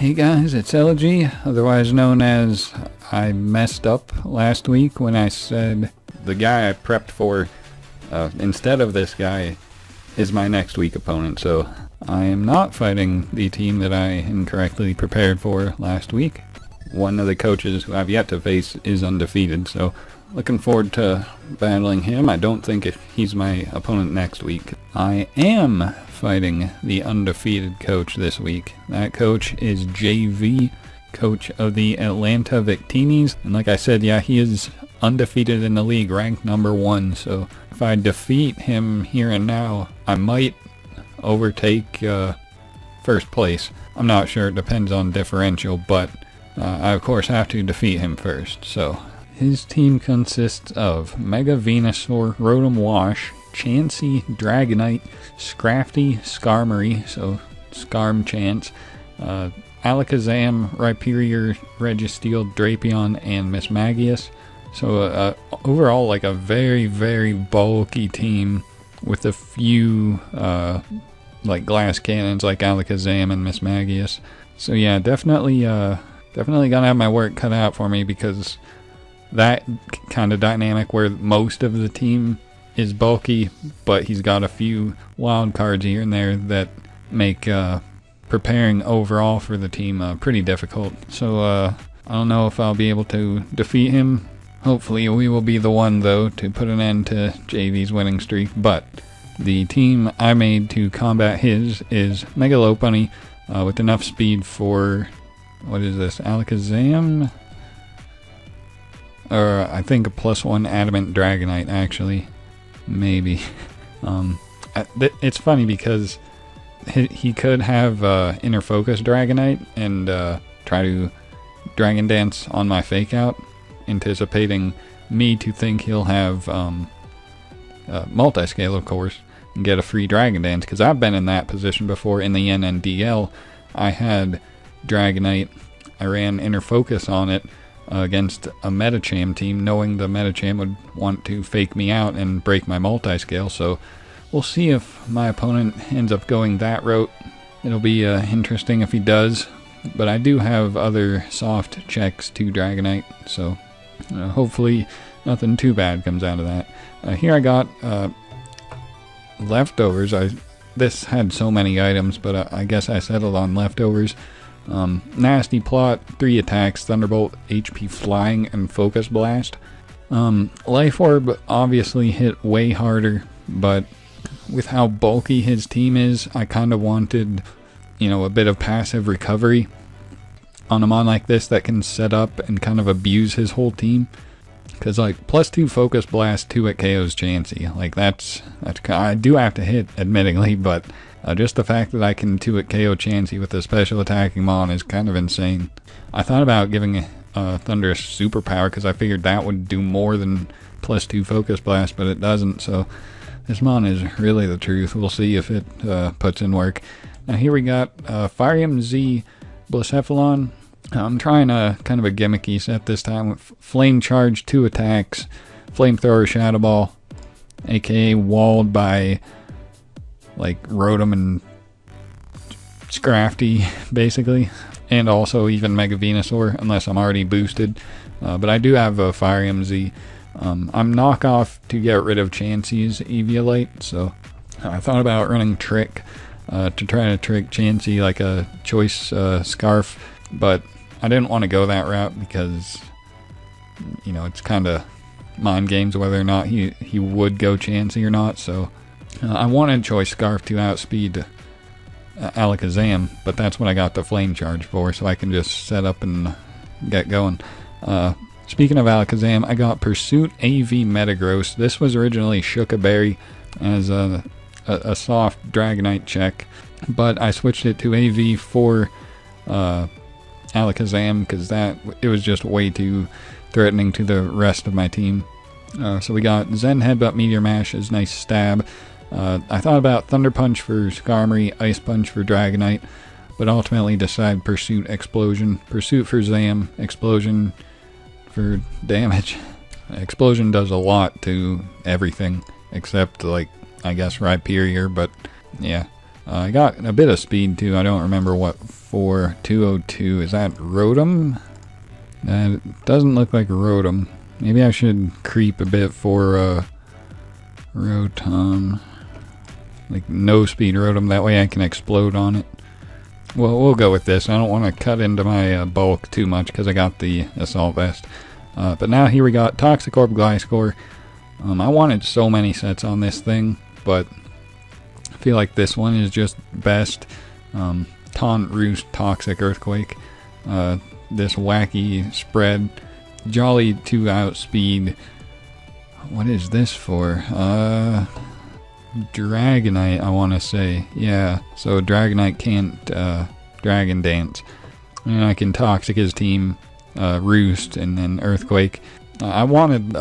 Hey guys, it's Elogee, otherwise known as I messed up last week when I said the guy I prepped for instead of this guy is my next week opponent. So I am not fighting the team that I incorrectly prepared for last week. One of the coaches who I've yet to face is undefeated, so looking forward to battling him. I don't think he's my opponent next week. I am fighting the undefeated coach this week. That coach is Jayvee, coach of the Atlanta Victinis. And like I said, yeah, he is undefeated in the league, ranked number 1. So if I defeat him here and now, I might overtake first place. I'm not sure, it depends on differential, but I of course have to defeat him first. So his team consists of Mega Venusaur, Rotom Wash, Chansey, Dragonite, Scrafty, Skarmory, so Skarm Chance, Alakazam, Rhyperior, Registeel, Drapion, and Mismagius. So overall, like a very, very bulky team with a few like glass cannons like Alakazam and Mismagius. So yeah, definitely gonna have my work cut out for me, because that kind of dynamic where most of the team is bulky, but he's got a few wild cards here and there that make preparing overall for the team pretty difficult. So I don't know if I'll be able to defeat him. Hopefully we will be the one, though, to put an end to Jayvee's winning streak. But the team I made to combat his is Mega Lopunny with enough speed for, what is this, Alakazam? Or I think a +1 Adamant Dragonite, actually. Maybe. It's funny because he could have Inner Focus Dragonite and try to Dragon Dance on my Fake Out, anticipating me to think he'll have Multiscale, of course, and get a free Dragon Dance, because I've been in that position before in the NNDL. I had Dragonite, I ran Inner Focus on it against a Metacham team, knowing the Metacham would want to fake me out and break my Multiscale. So we'll see if my opponent ends up going that route. It'll be interesting if he does, but I do have other soft checks to Dragonite, so hopefully nothing too bad comes out of that. Here I got leftovers. This had so many items, but I guess I settled on leftovers. Nasty Plot, 3 attacks, Thunderbolt, HP Flying, and Focus Blast. Life Orb obviously hit way harder, but with how bulky his team is, I kind of wanted, a bit of passive recovery on a mon like this that can set up and kind of abuse his whole team. Because like +2 Focus Blast, 2 at KO's Chansey. Like that's I do have to hit, admittingly, but just the fact that I can 2 at KO Chansey with a special attacking mon is kind of insane. I thought about giving Thunderous Superpower, because I figured that would do more than +2 Focus Blast, but it doesn't. So this mon is really the truth. We'll see if it puts in work. Now here we got Firium Z Blacephalon. I'm trying kind of a gimmicky set this time with Flame Charge, 2 attacks, Flamethrower Shadow Ball, aka walled by like Rotom and Scrafty, basically, and also even Mega Venusaur, unless I'm already boosted. But I do have a Firium Z. I'm knockoff to get rid of Chansey's Eviolite, so I thought about running Trick to try to trick Chansey like a choice Scarf, but I didn't want to go that route because, it's kind of mind games whether or not he would go Chansey or not. So I wanted Choice Scarf to outspeed Alakazam, but that's what I got the Flame Charge for, so I can just set up and get going. Speaking of Alakazam, I got Pursuit AV Metagross. This was originally Shookaberry as a soft Dragonite check, but I switched it to AV for Alakazam because it was just way too threatening to the rest of my team. So we got Zen Headbutt Meteor Mash as nice stab. I thought about Thunder Punch for Skarmory, Ice Punch for Dragonite, but ultimately decided Pursuit Explosion. Pursuit for Zam, Explosion for damage. Explosion does a lot to everything except, like, I guess Rhyperior, but yeah. I got a bit of speed too. I don't remember what for. 202. Is that Rotom? That doesn't look like Rotom. Maybe I should creep a bit for Rotom. Like no speed Rotom. That way I can explode on it. Well, we'll go with this. I don't want to cut into my bulk too much because I got the Assault Vest. But now here we got Toxic Orb, Gliscor. I wanted so many sets on this thing, but I feel like this one is just best. Taunt, Roost, Toxic, Earthquake. This wacky spread. Jolly to outspeed. What is this for? Dragonite, I want to say. Yeah, so Dragonite can't Dragon Dance. And I can Toxic his team, Roost, and then Earthquake. I wanted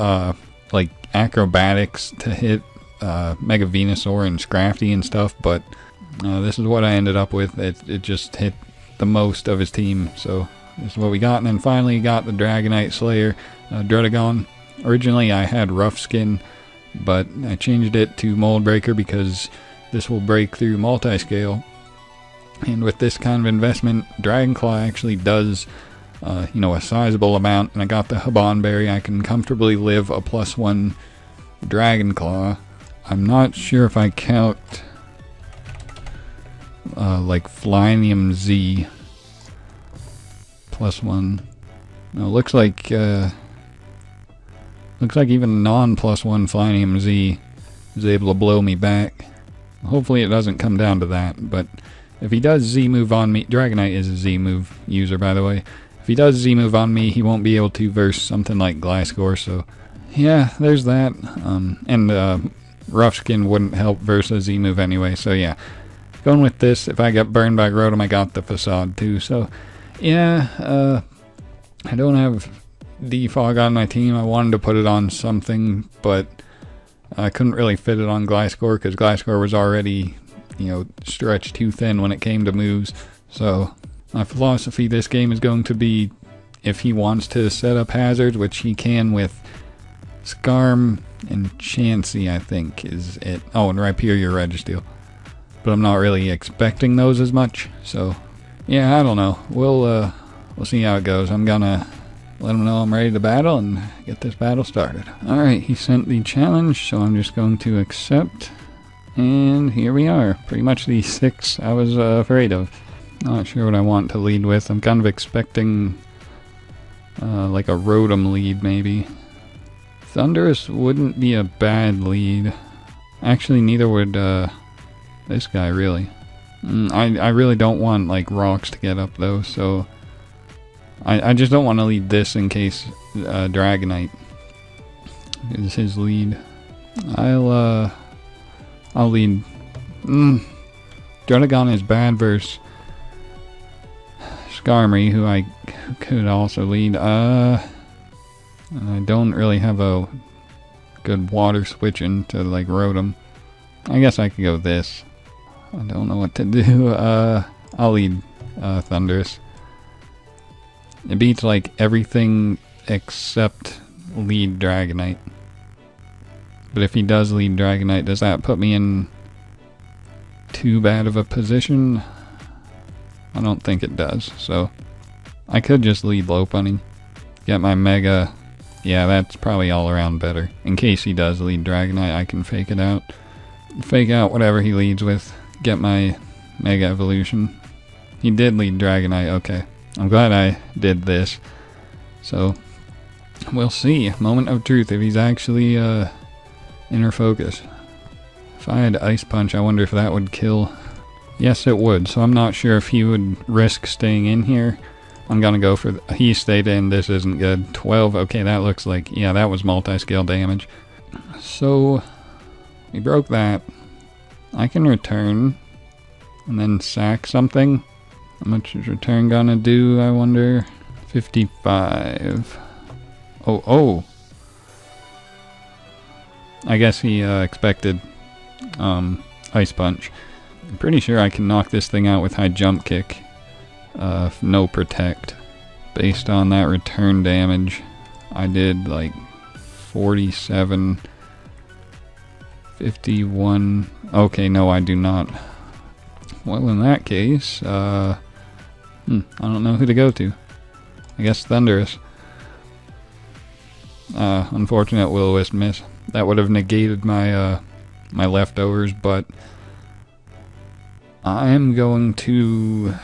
like Acrobatics to hit Mega Venusaur and Scrafty and stuff, but this is what I ended up with. It just hit the most of his team, so this is what we got. And then finally got the Dragonite Slayer, Druddigon. Originally I had Rough Skin, but I changed it to Mold Breaker because this will break through multi-scale. And with this kind of investment, Dragon Claw actually does, you know, a sizable amount. And I got the Habanberry. I can comfortably live a +1 Dragon Claw. I'm not sure if I count like Flynium Z +1. No, looks like even non+1 Flynium Z is able to blow me back. Hopefully it doesn't come down to that, but if he does Z-move on me, Dragonite is a Z-move user, by the way. If he does Z-move on me, he won't be able to verse something like Gliscor, so yeah, there's that. And Rough Skin wouldn't help versus Z-move anyway, so yeah. Going with this, if I get burned by Rotom, I got the Facade too, so yeah, I don't have Defog on my team. I wanted to put it on something, but I couldn't really fit it on Gliscor because Gliscor was already, you know, stretched too thin when it came to moves. So my philosophy this game is going to be, if he wants to set up hazards, which he can with Skarm and Chansey, I think is it. Oh, and Rhyperior Registeel. But I'm not really expecting those as much. So yeah, I don't know. We'll see how it goes. I'm gonna let him know I'm ready to battle and get this battle started. Alright, he sent the challenge, so I'm just going to accept. And here we are. Pretty much the 6 I was afraid of. Not sure what I want to lead with. I'm kind of expecting like a Rotom lead, maybe. Thundurus wouldn't be a bad lead. Actually, neither would this guy, really. I really don't want like rocks to get up, though, so I just don't want to lead this in case Dragonite is his lead. I'll lead. Druddigon is bad versus Skarmory, who I could also lead. I don't really have a good water switch into like Rotom. I guess I could go with this. I don't know what to do. I'll lead Thundurus. It beats like everything except lead Dragonite. But if he does lead Dragonite, does that put me in too bad of a position? I don't think it does, so I could just lead Lopunny. Get my Mega. Yeah, that's probably all around better. In case he does lead Dragonite, I can fake it out. Fake out whatever he leads with. Get my Mega Evolution. He did lead Dragonite, okay. I'm glad I did this. So, we'll see. Moment of truth, if he's actually inner focus. If I had Ice Punch, I wonder if that would kill. Yes, it would. So I'm not sure if he would risk staying in here. I'm gonna go for he stayed in. This isn't good. 12. Okay, that looks like, yeah, that was multi-scale damage. So we broke that. I can return and then sack something. How much is return gonna do, I wonder? 55. Oh. I guess he expected Ice Punch. I'm pretty sure I can knock this thing out with High Jump Kick. No Protect. Based on that return damage, I did like 47, 51. Okay, no, I do not. well, in that case, I don't know who to go to. I guess Thunderous. Unfortunate Will-O-Wisp miss. That would have negated my my leftovers, but I'm going to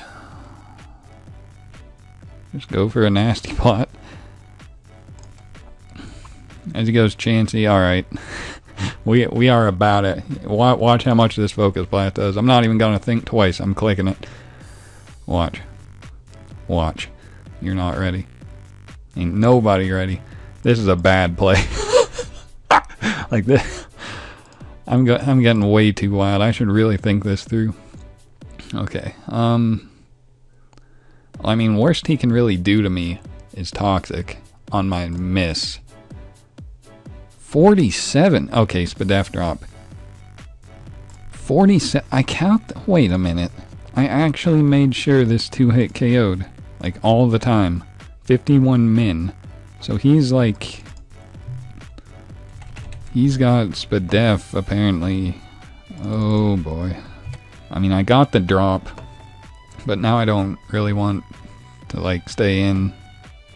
just go for a nasty plot. As he goes Chansey, alright. we are about it. Watch how much this Focus Blast does. I'm not even gonna think twice. I'm clicking it. Watch. Watch. You're not ready. Ain't nobody ready. This is a bad play. Like this. I'm getting way too wild. I should really think this through. Okay. I mean, worst he can really do to me is Toxic on my miss. 47. Okay, Spadef drop. 47. I count. Wait a minute. I actually made sure this 2-hit KO'd. Like all the time. 51 min. So he's like. He's got Spadef apparently. Oh boy. I mean, I got the drop. But now I don't really want to like stay in.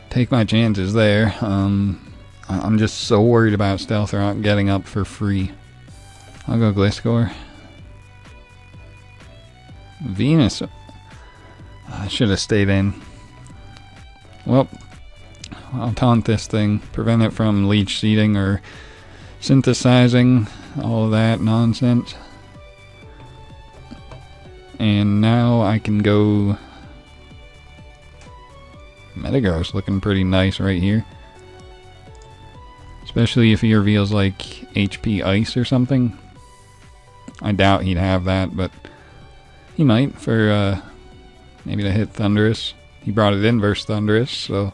Take my chances there. I'm just so worried about Stealth Rock getting up for free. I'll go Gliscor. Venus. I should have stayed in. Well, I'll taunt this thing. Prevent it from leech seeding or synthesizing. All of that nonsense. And now I can go... Metagross looking pretty nice right here. Especially if he reveals like HP Ice or something. I doubt he'd have that, but he might for maybe to hit Thunderous. He brought it in versus Thunderous, so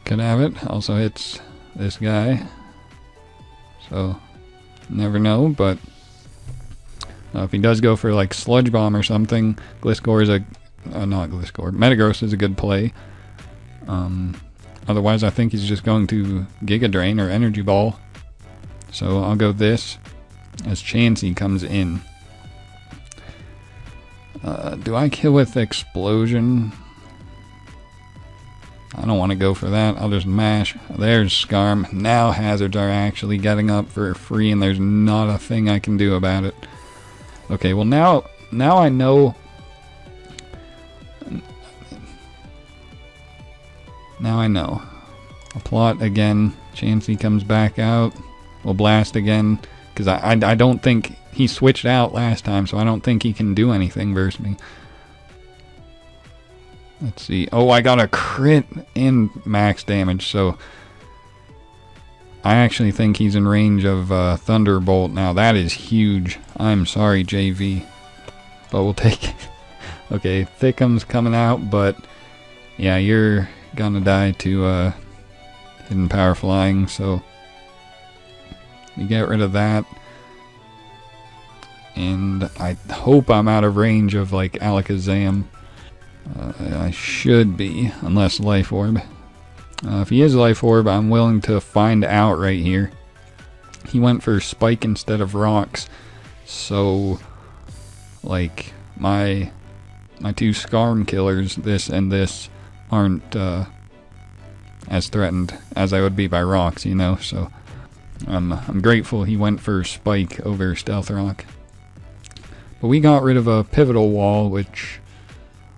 could have it. Also hits this guy. So never know, but if he does go for like Sludge Bomb or something, Gliscor is a not Gliscor. Metagross is a good play. Otherwise, I think he's just going to Giga Drain or Energy Ball. So I'll go this as Chansey comes in. Do I kill with Explosion? I don't want to go for that. I'll just mash. There's Scarm. Now hazards are actually getting up for free, and there's not a thing I can do about it. Okay, well now I know. Now I know. I'll plot again. Chansey comes back out. We'll blast again. Because I don't think... He switched out last time, so I don't think he can do anything versus me. Let's see. Oh, I got a crit and max damage, so... I actually think he's in range of Thunderbolt now. That is huge. I'm sorry, Jayvee. But we'll take it. Okay, Thickum's coming out, but... Yeah, you're... gonna die to Hidden Power Flying, so we get rid of that. And I hope I'm out of range of like Alakazam. I should be, unless Life Orb. If he is Life Orb, I'm willing to find out right here. He went for Spike instead of Rocks, so like my two Scarm killers, this and this, aren't as threatened as I would be by Rocks, you know, so I'm grateful he went for Spike over Stealth Rock. But we got rid of a Pivotal Wall, which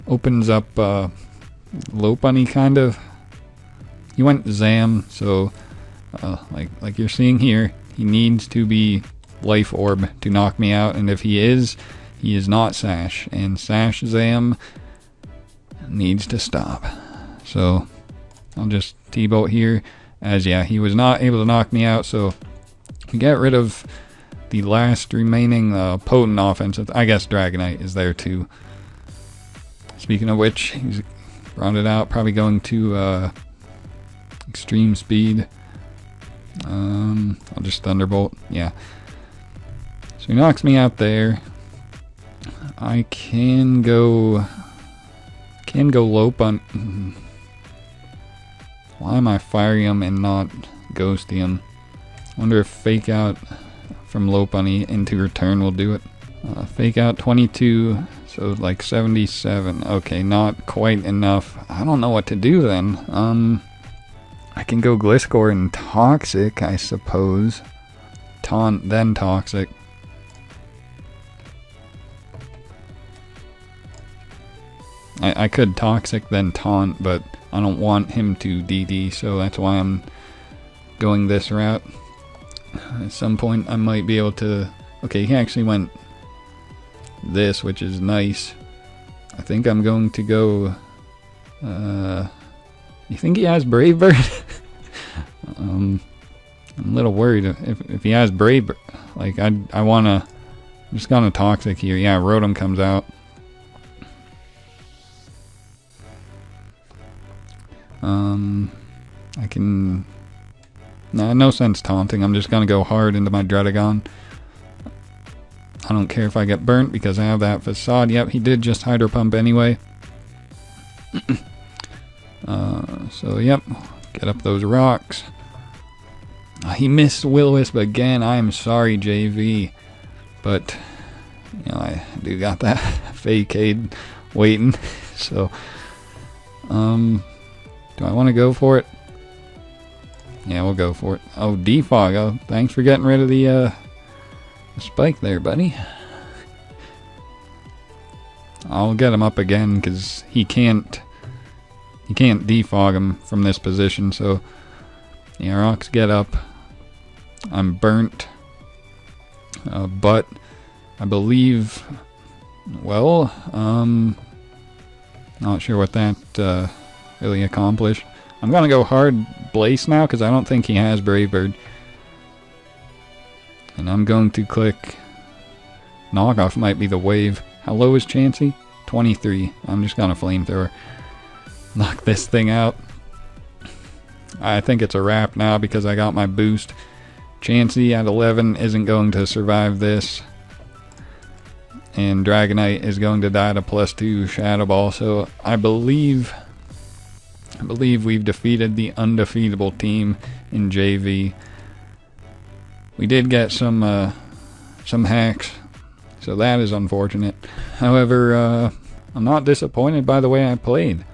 opens up Lopunny, kind of. He went Zam, so like you're seeing here, he needs to be Life Orb to knock me out, and if he is not Sash, and Sash Zam needs to stop. So I'll just T-Bolt here, as yeah, he was not able to knock me out, so we get rid of the last remaining potent offense. I guess Dragonite is there too. Speaking of which, he's brought it out, probably going to Extreme Speed. I'll just Thunderbolt, yeah. So he knocks me out there. I can go Lopunny. Why am I Firium and not Ghostium? Wonder if Fake Out from Lopunny into Return will do it. Fake Out 22 So like 77. Okay, not quite enough. I don't know what to do then. I can go Gliscor and Toxic, I suppose. Taunt, then Toxic. I could Toxic, then Taunt, but I don't want him to DD, so that's why I'm going this route. At some point I might be able to... Okay, he actually went this, which is nice. I think I'm going to go... you think he has Brave Bird? I'm a little worried if he has Brave Bird. Like, I wanna... I'm just gonna Toxic here. Yeah, Rotom comes out. I can... Nah, no sense taunting. I'm just gonna go hard into my Dredagon. I don't care if I get burnt because I have that Facade. Yep, he did just Hydro Pump anyway. So, yep. Get up those rocks. He missed Will-O-Wisp again. I'm sorry, Jayvee. But, you know, I do got that Fake-Aid waiting. So, do I want to go for it? Yeah, we'll go for it. Oh, Defog. Oh, thanks for getting rid of the spike there, buddy. I'll get him up again because he can't defog him from this position. So, yeah, rocks get up. I'm burnt. But I believe, well, not sure what that really accomplished. I'm gonna go hard Blaze now because I don't think he has Brave Bird. And I'm going to click Knockoff. Might be the wave. How low is Chansey? 23. I'm just gonna Flamethrower. Knock this thing out. I think it's a wrap now because I got my boost. Chansey at 11 isn't going to survive this. And Dragonite is going to die to +2 Shadow Ball. So I believe we've defeated the undefeatable team in Jayvee. We did get some hacks, so that is unfortunate. However, I'm not disappointed by the way I played,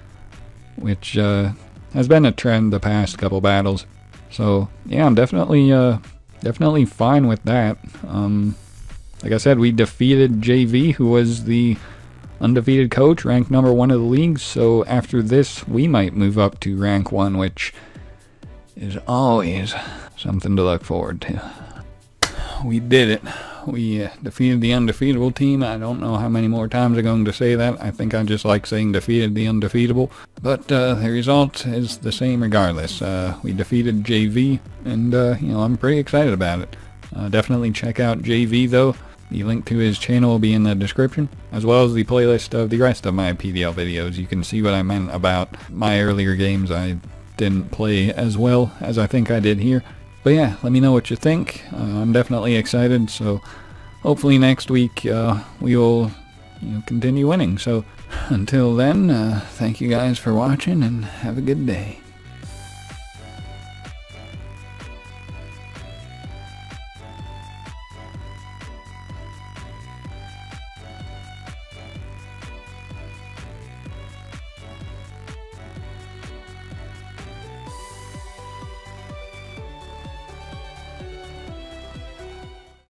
which has been a trend the past couple battles. So yeah, I'm definitely fine with that. Like I said, we defeated Jayvee, who was the undefeated coach, ranked number 1 of the league. So after this, we might move up to rank 1, which is always something to look forward to. We did it. We defeated the undefeatable team. I don't know how many more times I'm going to say that. I think I just like saying defeated the undefeatable. But the result is the same regardless. We defeated Jayvee, and you know, I'm pretty excited about it. Definitely check out Jayvee though. The link to his channel will be in the description, as well as the playlist of the rest of my PDL videos. You can see what I meant about my earlier games. I didn't play as well as I think I did here. But yeah, let me know what you think. I'm definitely excited, so hopefully next week we will continue winning. So until then, thank you guys for watching and have a good day.